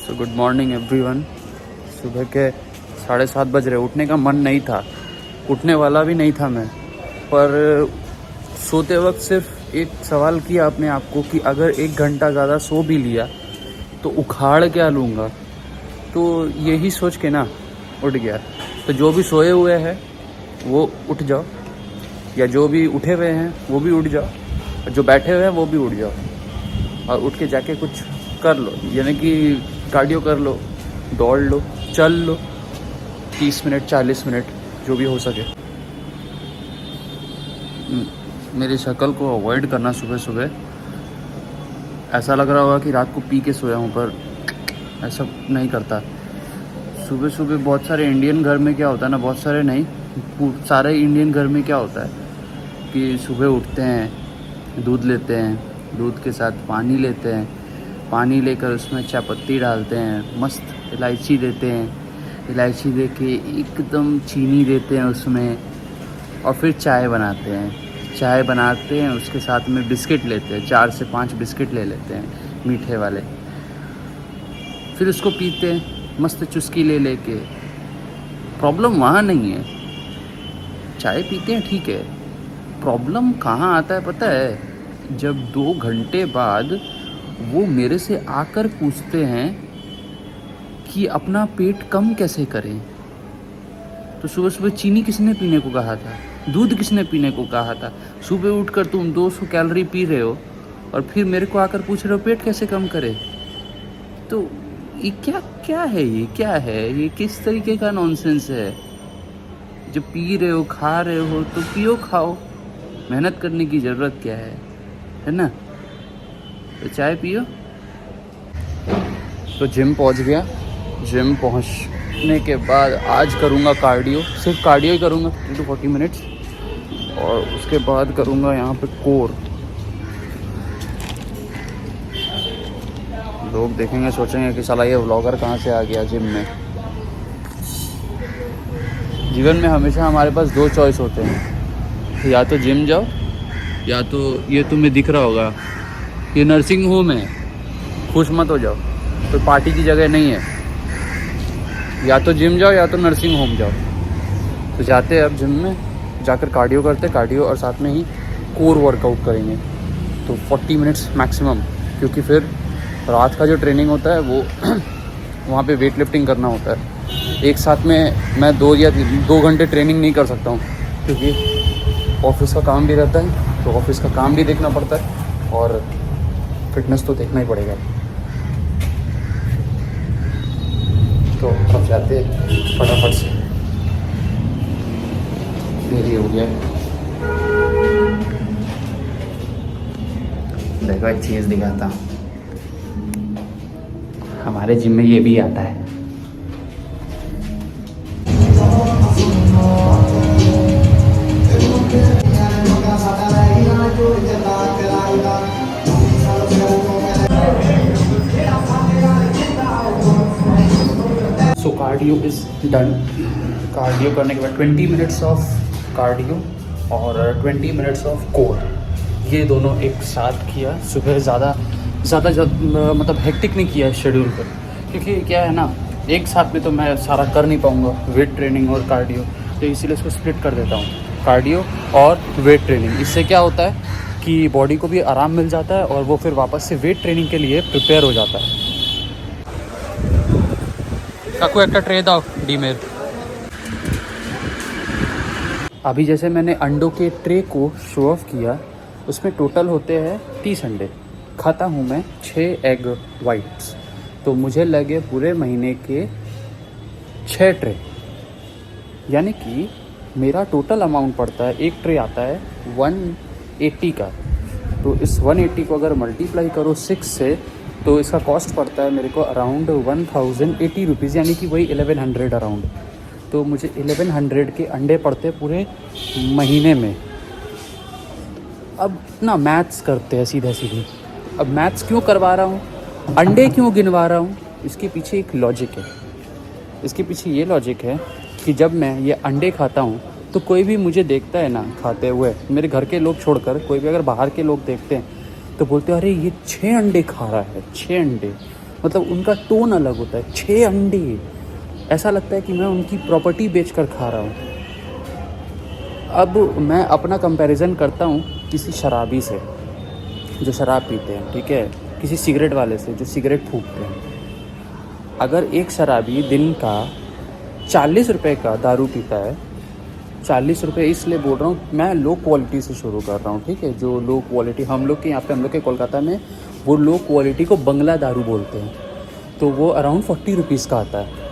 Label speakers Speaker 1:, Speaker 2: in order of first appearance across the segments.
Speaker 1: So good morning everyone. सुबह के 7:30 बज रहे। उठने का मन नहीं था, उठने वाला भी नहीं था मैं, पर सोते वक्त सिर्फ एक सवाल किया अपने आप को कि अगर 1 घंटा ज़्यादा सो भी लिया तो उखाड़ क्या लूँगा। तो यही सोच के ना उठ गया। तो जो भी सोए हुए हैं वो उठ जाओ, या जो भी उठे हुए हैं वो भी उठ जाओ, और जो बैठे हुए हैं वो भी उठ जाओ, और उठ के जाके कुछ कर लो, यानी कि कार्डियो कर लो, दौड़ लो, चल लो 30 मिनट 40 मिनट जो भी हो सके। मेरी शक्ल को अवॉइड करना सुबह सुबह। ऐसा लग रहा होगा कि रात को पी के सोया हूँ, पर ऐसा नहीं करता। सुबह सुबह बहुत सारे इंडियन घर में क्या होता है ना, बहुत सारे नहीं, सारे इंडियन घर में क्या होता है कि सुबह उठते हैं, दूध लेते हैं, दूध के साथ पानी लेते हैं, पानी लेकर उसमें चाय पत्ती डालते हैं, मस्त इलायची देते हैं, इलायची दे के एकदम चीनी देते हैं उसमें, और फिर चाय बनाते हैं। चाय बनाते हैं उसके साथ में बिस्किट लेते हैं, 4 से 5 बिस्किट ले लेते हैं मीठे वाले, फिर उसको पीते हैं मस्त चुस्की ले लेके। प्रॉब्लम वहाँ नहीं है, चाय पीते हैं ठीक है, प्रॉब्लम कहाँ आता है पता है? जब 2 घंटे बाद वो मेरे से आकर पूछते हैं कि अपना पेट कम कैसे करें। तो सुबह सुबह चीनी किसने पीने को कहा था, दूध किसने पीने को कहा था? सुबह उठकर तुम 200 कैलोरी पी रहे हो और फिर मेरे को आकर पूछ रहे हो पेट कैसे कम करे। तो ये क्या है, ये क्या है, ये किस तरीके का नॉनसेंस है? जब पी रहे हो खा रहे हो तो पियो खाओ, मेहनत करने की ज़रूरत क्या है ना? तो चाय पियो। तो जिम पहुंच गया। जिम पहुंचने के बाद आज करूंगा कार्डियो, सिर्फ कार्डियो ही करूंगा 30 to 40 मिनट्स, और उसके बाद करूंगा यहाँ पे कोर। लोग देखेंगे सोचेंगे कि साला ये व्लॉगर कहाँ से आ गया जिम में। जीवन में हमेशा हमारे पास 2 चॉइस होते हैं, या तो जिम जाओ, या तो ये तुम्हें दिख रहा होगा ये नर्सिंग होम है, खुश मत हो जाओ, तो पार्टी की जगह नहीं है। या तो जिम जाओ या तो नर्सिंग होम जाओ। तो जाते हैं अब जिम में, जाकर कार्डियो करते, कार्डियो और साथ में ही कोर वर्कआउट करेंगे। तो 40 मिनट्स मैक्सिमम, क्योंकि फिर रात का जो ट्रेनिंग होता है वो वहाँ पे वेट लिफ्टिंग करना होता है। एक साथ में मैं 2 घंटे ट्रेनिंग नहीं कर सकता हूँ, क्योंकि ऑफिस का काम भी रहता है, तो ऑफिस का काम भी देखना पड़ता है और फिटनेस तो देखना ही पड़ेगा। तो अब जाते फटाफट से, देरी हो गया। देखो एक चीज़ दिखाता हूँ, हमारे जिम में ये भी आता है। सो कार्डियो इज़ डन। कार्डियो करने के बाद 20 मिनट्स ऑफ कार्डियो और 20 मिनट्स ऑफ कोर, ये दोनों एक साथ किया। सुबह ज़्यादा मतलब हेक्टिक नहीं किया शेड्यूल पर, क्योंकि क्या है ना, एक साथ में तो मैं सारा कर नहीं पाऊँगा, वेट ट्रेनिंग और कार्डियो, तो इसीलिए इसको स्प्लिट कर देता हूँ, कार्डियो और वेट ट्रेनिंग। इससे क्या होता है कि बॉडी को भी आराम मिल जाता है और वो फिर वापस से वेट ट्रेनिंग के लिए प्रिपेयर हो जाता है। काकू एक ट्रे दाओ डीमेर। अभी जैसे मैंने अंडों के ट्रे को शो ऑफ किया, उसमें टोटल होते हैं 30 अंडे। खाता हूँ मैं 6 एग वाइट्स, तो मुझे लगे पूरे महीने के 6 ट्रे, यानी कि मेरा टोटल अमाउंट पड़ता है, एक ट्रे आता है 180 का। तो इस 180 को अगर मल्टीप्लाई करो 6 से, तो इसका कॉस्ट पड़ता है मेरे को अराउंड 1080 रुपीज़, यानी कि वही 1100 अराउंड। तो मुझे 1100 के अंडे पड़ते हैं पूरे महीने में। अब ना मैथ्स करते हैं सीधे सीधे। अब मैथ्स क्यों करवा रहा हूँ, अंडे क्यों गिनवा रहा हूँ, इसके पीछे एक लॉजिक है। इसके पीछे ये लॉजिक है कि जब मैं ये अंडे खाता हूँ तो कोई भी मुझे देखता है ना खाते हुए, मेरे घर के लोग छोड़कर कोई भी अगर बाहर के लोग देखते हैं तो बोलते हैं अरे ये 6 अंडे खा रहा है, 6 अंडे। मतलब उनका टोन अलग होता है। 6 अंडे, ऐसा लगता है कि मैं उनकी प्रॉपर्टी बेच कर खा रहा हूँ। अब मैं अपना कंपैरिजन करता हूँ किसी शराबी से जो शराब पीते हैं, ठीक है, किसी सिगरेट वाले से जो सिगरेट फूकते हैं। अगर एक शराबी दिन का 40 रुपए का दारू पीता है, 40 रुपये इसलिए बोल रहा हूँ, मैं लो क्वालिटी से शुरू कर रहा हूँ, ठीक है। जो लो क्वालिटी हम लोग के यहाँ पे, हम लोग के कोलकाता में वो लो क्वालिटी को बंगला दारू बोलते हैं, तो वो अराउंड 40 रुपीज़ का आता है।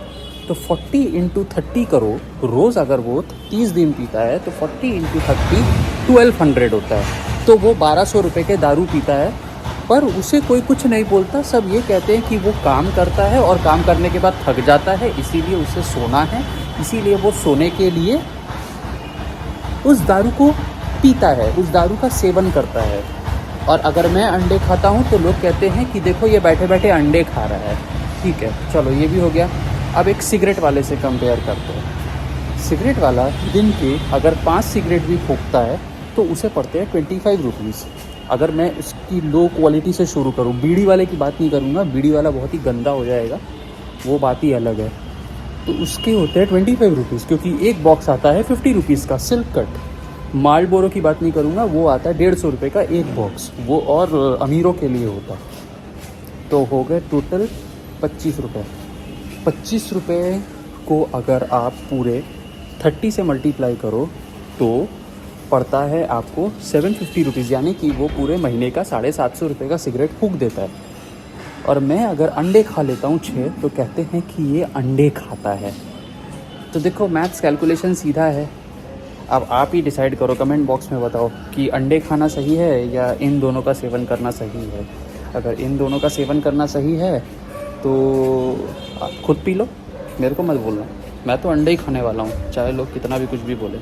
Speaker 1: तो 40 इंटू 30 करो, रोज़ अगर वो 30 दिन पीता है तो 40 इंटू 30 1200 होता है। तो वो 1200 रुपये के दारू पीता है, पर उसे कोई कुछ नहीं बोलता। सब ये कहते हैं कि वो काम करता है और काम करने के बाद थक जाता है, इसीलिए उसे सोना है, इसीलिए वो सोने के लिए उस दारू को पीता है, उस दारू का सेवन करता है। और अगर मैं अंडे खाता हूँ तो लोग कहते हैं कि देखो ये बैठे बैठे अंडे खा रहा है। ठीक है, चलो ये भी हो गया। अब एक सिगरेट वाले से कंपेयर करते हैं। सिगरेट वाला दिन के अगर 5 सिगरेट भी फूकता है तो उसे पड़ते हैं 25 रुपीज़। अगर मैं इसकी लो क्वालिटी से शुरू करूँ, बीड़ी वाले की बात नहीं करूँगा, बीड़ी वाला बहुत ही गंदा हो जाएगा, वो बात ही अलग है। तो उसके होते हैं 25 रुपीज़, क्योंकि एक बॉक्स आता है 50 रुपीज़ का सिल्क कट। मालबोरो की बात नहीं करूँगा, वो आता है 150 रुपये का एक बॉक्स, वो और अमीरों के लिए होता है। तो हो गए टोटल 25 रुपये। 25 रुपये को अगर आप पूरे 30 से मल्टीप्लाई करो तो पड़ता है आपको 750 रुपीज़, यानी कि वो पूरे महीने का 750 रुपये का सिगरेट फूंक देता है। और मैं अगर अंडे खा लेता हूँ 6, तो कहते हैं कि ये अंडे खाता है। तो देखो, मैथ्स कैलकुलेशन सीधा है। अब आप ही डिसाइड करो, कमेंट बॉक्स में बताओ कि अंडे खाना सही है या इन दोनों का सेवन करना सही है। अगर इन दोनों का सेवन करना सही है तो आप खुद पी लो, मेरे को मत बोलना। मैं तो अंडे ही खाने वाला हूँ, चाहे लोग कितना भी कुछ भी बोले।